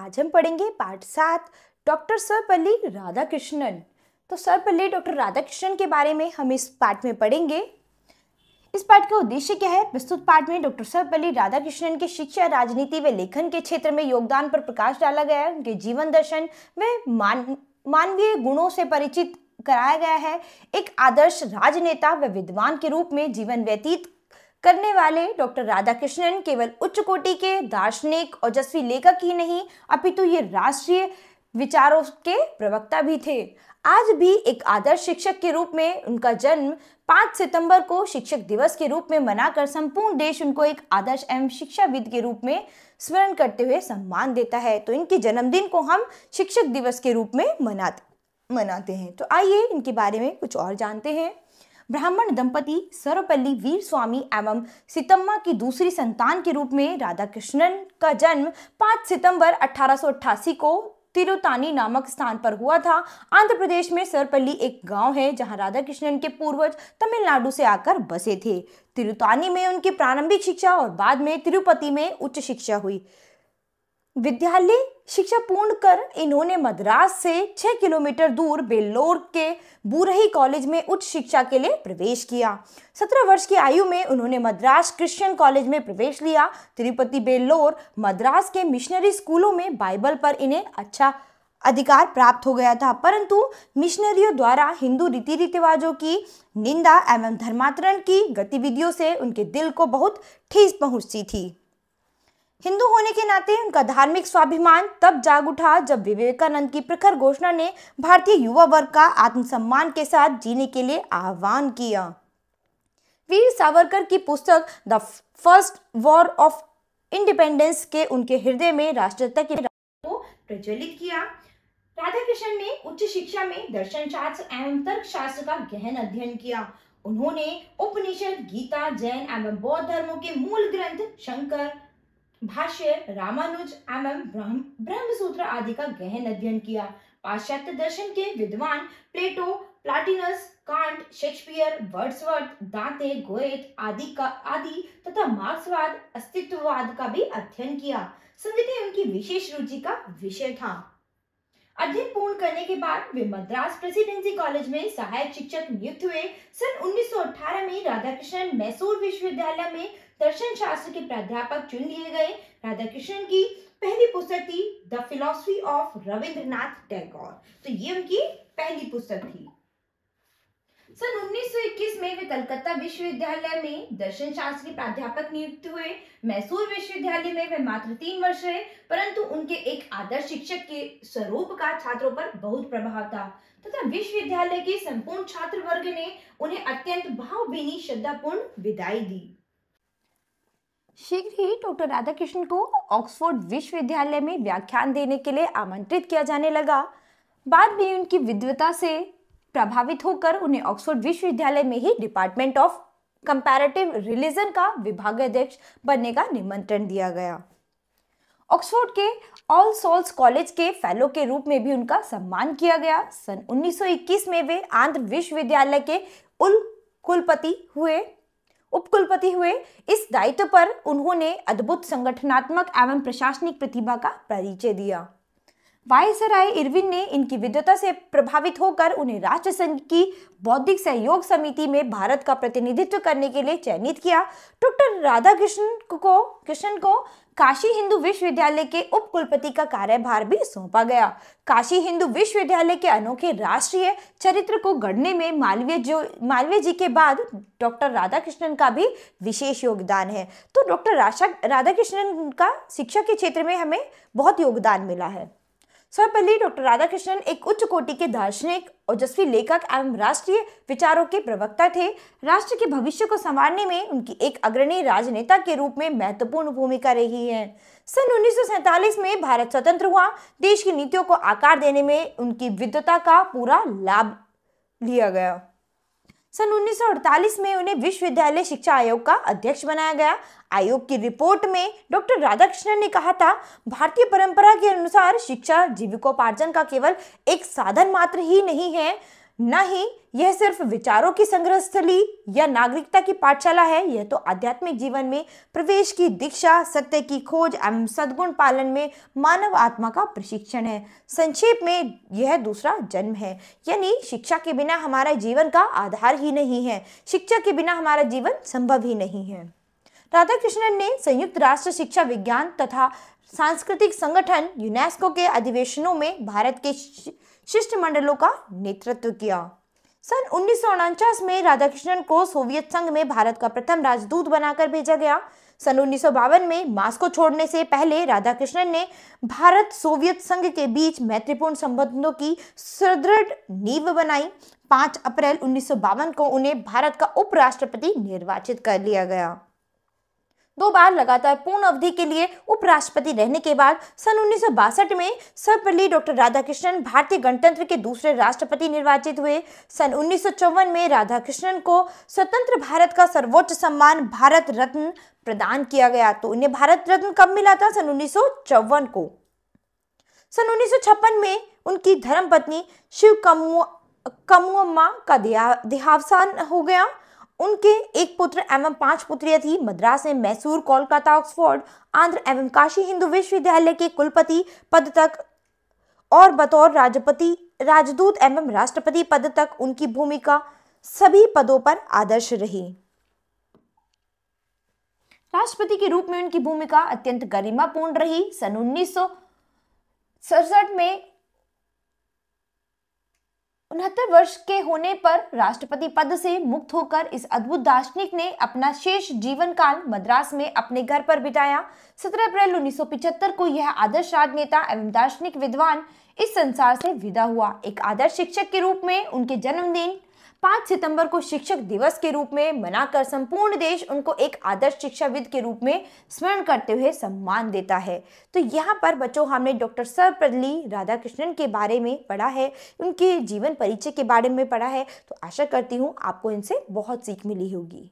आज हम पढ़ेंगे पाठ 7 डॉक्टर सर्वपल्ली राधाकृष्णन। तो सर्वपल्ली डॉक्टर राधाकृष्णन के बारे में हम इस पाठ में पढ़ेंगे। इस पाठ का उद्देश्य क्या है? प्रस्तुत पाठ में डॉक्टर सर्वपल्ली राधाकृष्णन के शिक्षा, राजनीति व लेखन के क्षेत्र में योगदान पर प्रकाश डाला गया है। उनके जीवन दर्शन व मानवीय गुणों से परिचित कराया गया है। एक आदर्श राजनेता व विद्वान के रूप में जीवन व्यतीत करने वाले डॉक्टर राधाकृष्णन केवल उच्च कोटि के दार्शनिक ओजस्वी लेखक ही नहीं, अपितु ये राष्ट्रीय विचारों के प्रवक्ता भी थे। आज भी एक आदर्श शिक्षक के रूप में उनका जन्म 5 सितंबर को शिक्षक दिवस के रूप में मनाकर संपूर्ण देश उनको एक आदर्श एवं शिक्षाविद के रूप में स्मरण करते हुए सम्मान देता है। तो इनके जन्मदिन को हम शिक्षक दिवस के रूप में मनाते हैं। तो आइए इनके बारे में कुछ और जानते हैं। ब्राह्मण दंपति सर्वपल्ली वीर स्वामी एवं सीतम्मा की दूसरी संतान के रूप में राधाकृष्णन का जन्म 5 सितंबर 1888 को तिरुतानी नामक स्थान पर हुआ था। आंध्र प्रदेश में सर्वपल्ली एक गांव है जहां राधाकृष्णन के पूर्वज तमिलनाडु से आकर बसे थे। तिरुतानी में उनकी प्रारंभिक शिक्षा और बाद में तिरुपति में उच्च शिक्षा हुई। विद्यालय शिक्षा पूर्ण कर इन्होंने मद्रास से 6 किलोमीटर दूर बेल्लोर के बूरही कॉलेज में उच्च शिक्षा के लिए प्रवेश किया। 17 वर्ष की आयु में उन्होंने मद्रास क्रिश्चियन कॉलेज में प्रवेश लिया। तिरुपति, बेल्लोर, मद्रास के मिशनरी स्कूलों में बाइबल पर इन्हें अच्छा अधिकार प्राप्त हो गया था, परंतु मिशनरियों द्वारा हिंदू रीति रिवाजों की निंदा एवं धर्मांतरण की गतिविधियों से उनके दिल को बहुत ठेस पहुंचती थी। हिंदू होने के नाते उनका धार्मिक स्वाभिमान तब जाग उठा जब विवेकानंद की प्रखर घोषणा ने भारतीय युवा वर्ग का आत्मसम्मान के साथ जीने के लिए आह्वान किया। वीर सावरकर की पुस्तक the first war of independence के उनके हृदय में राष्ट्रीयता के को प्रज्वलित किया। राधाकृष्णन ने उच्च शिक्षा में दर्शन शास्त्र एवं तर्कशास्त्र का गहन अध्ययन किया। उन्होंने उपनिषद, गीता, जैन एवं बौद्ध धर्मों के मूल ग्रंथ, शंकर भाष्य, रामानुज एवं ब्रह्मसूत्र आदि का गहन अध्ययन किया। पाश्चात्य दर्शन के विद्वान प्लेटो, प्लाटिनस, कांट, शेक्सपियर, वर्ड्सवर्थ, दांते, गोएथ आदि तथा मार्क्सवाद, अस्तित्ववाद का भी अध्ययन किया। संगीत उनकी विशेष रुचि का विषय था। अध्ययन पूर्ण करने के बाद वे मद्रास प्रेसिडेंसी कॉलेज में सहायक शिक्षक नियुक्त हुए। सन 1918 में राधाकृष्णन मैसूर विश्वविद्यालय में दर्शन शास्त्र के प्राध्यापक चुन लिए गए। राधाकृष्णन की पहली पुस्तक थी the philosophy of Rabindranath Tagore. तो ये उनकी पहली पुस्तक थी। सन 1921 में वे कलकत्ता विश्वविद्यालय में दर्शन शास्त्र के प्राध्यापक नियुक्त हुए। मैसूर विश्वविद्यालय में वे मात्र 3 वर्ष रहे, परंतु उनके एक आदर्श शिक्षक के स्वरूप का छात्रों पर बहुत प्रभाव था तथा विश्वविद्यालय के संपूर्ण छात्र वर्ग ने उन्हें अत्यंत भावभीनी श्रद्धापूर्ण विदाई दी। शीघ्र ही डॉक्टर राधाकृष्णन को ऑक्सफोर्ड विश्वविद्यालय में व्याख्यान देने के लिए आमंत्रित किया जाने लगा। बाद में उनकी विद्वता से प्रभावित होकर उन्हें ऑक्सफोर्ड विश्वविद्यालय में ही डिपार्टमेंट ऑफ कंपैरेटिव रिलीजन का विभागाध्यक्ष बनने का निमंत्रण दिया गया। ऑक्सफोर्ड के ऑल सोल्स कॉलेज के फेलो के रूप में भी उनका सम्मान किया गया। सन 1921 में वे आंध्र विश्वविद्यालय के उपकुलपति हुए। इस दायित्व पर उन्होंने अद्भुत संगठनात्मक एवं प्रशासनिक प्रतिभा का परिचय दिया। वायसराय इरविन ने इनकी विद्वता से प्रभावित होकर उन्हें राष्ट्रसंघ की बौद्धिक सहयोग समिति में भारत का प्रतिनिधित्व करने के लिए चयनित किया। डॉक्टर राधाकृष्णन को काशी हिंदू विश्वविद्यालय के उपकुलपति का कार्यभार भी सौंपा गया। काशी हिंदू विश्वविद्यालय के अनोखे राष्ट्रीय चरित्र को गढ़ने में मालवीय जी के बाद डॉक्टर राधाकृष्णन का भी विशेष योगदान है। तो डॉक्टर राधाकृष्णन का शिक्षा के क्षेत्र में हमें बहुत योगदान मिला है। सर्वपल्ली डॉक्टर राधाकृष्णन एक उच्च कोटि के दार्शनिक, ओजस्वी लेखक एवं राष्ट्रीय विचारों के प्रवक्ता थे। राष्ट्र के भविष्य को संवारने में उनकी एक अग्रणी राजनेता के रूप में महत्वपूर्ण भूमिका रही है। सन 1947 में भारत स्वतंत्र हुआ। देश की नीतियों को आकार देने में उनकी विद्वता का पूरा लाभ लिया गया। सन 1948 में उन्हें विश्वविद्यालय शिक्षा आयोग का अध्यक्ष बनाया गया। आयोग की रिपोर्ट में डॉक्टर राधाकृष्णन ने कहा था, भारतीय परंपरा के अनुसार शिक्षा जीविकोपार्जन का केवल एक साधन मात्र ही नहीं है, न ही यह सिर्फ विचारों की संग्रह स्थली या नागरिकता की पाठशाला है, यह तो आध्यात्मिक जीवन में प्रवेश की दीक्षा, सत्य की खोज एवं सद्गुण पालन में मानव आत्मा का प्रशिक्षण है। संक्षेप में यह दूसरा जन्म है, यानी शिक्षा के बिना हमारा जीवन का आधार ही नहीं है, शिक्षा के बिना हमारा जीवन संभव ही नहीं है। राधाकृष्णन ने संयुक्त राष्ट्र शिक्षा विज्ञान तथा सांस्कृतिक संगठन यूनेस्को के अधिवेशनों में भारत के शिष्टमंडलों का नेतृत्व किया। सन 1949 में राधाकृष्णन को सोवियत संघ में भारत का प्रथम राजदूत बनाकर भेजा गया। सन 1952 में मास्को छोड़ने से पहले राधाकृष्णन ने भारत सोवियत संघ के बीच मैत्रीपूर्ण संबंधों की सुदृढ़ नींव बनाई। 5 अप्रैल 1952 को उन्हें भारत का उपराष्ट्रपति निर्वाचित कर लिया गया। 2 बार लगातार पूर्ण अवधि के लिए उपराष्ट्रपति रहने के बाद सन 1962 में सर्वपल्ली डॉक्टर राधाकृष्णन भारतीय गणतंत्र के दूसरे राष्ट्रपति निर्वाचित हुए। सन 1954 में राधाकृष्णन को स्वतंत्र भारत का सर्वोच्च सम्मान भारत रत्न प्रदान किया गया। तो उन्हें भारत रत्न कब मिला था? सन 1954 को। सन 1956 में उनकी धर्मपत्नी शिव कमुअम्मा का देहावसान हो गया। उनके एक पुत्र एवं 5 पुत्रियां थी। मद्रास में मैसूर, कोलकाता, ऑक्सफोर्ड, आंध्र एवं काशी हिंदू विश्वविद्यालय के कुलपति पद तक और बतौर राजदूत एवं राष्ट्रपति पद तक उनकी भूमिका सभी पदों पर आदर्श रही। राष्ट्रपति के रूप में उनकी भूमिका अत्यंत गरिमापूर्ण रही। सन 1967 में 69 वर्ष के होने पर राष्ट्रपति पद से मुक्त होकर इस अद्भुत दार्शनिक ने अपना शेष जीवन काल मद्रास में अपने घर पर बिताया। 17 अप्रैल 1975 को यह आदर्श राजनेता एवं दार्शनिक विद्वान इस संसार से विदा हुआ। एक आदर्श शिक्षक के रूप में उनके जन्मदिन 5 सितंबर को शिक्षक दिवस के रूप में मनाकर संपूर्ण देश उनको एक आदर्श शिक्षाविद के रूप में स्मरण करते हुए सम्मान देता है। तो यहाँ पर बच्चों हमने डॉक्टर सर्वपल्ली राधाकृष्णन के बारे में पढ़ा है, उनके जीवन परिचय के बारे में पढ़ा है। तो आशा करती हूँ आपको इनसे बहुत सीख मिली होगी।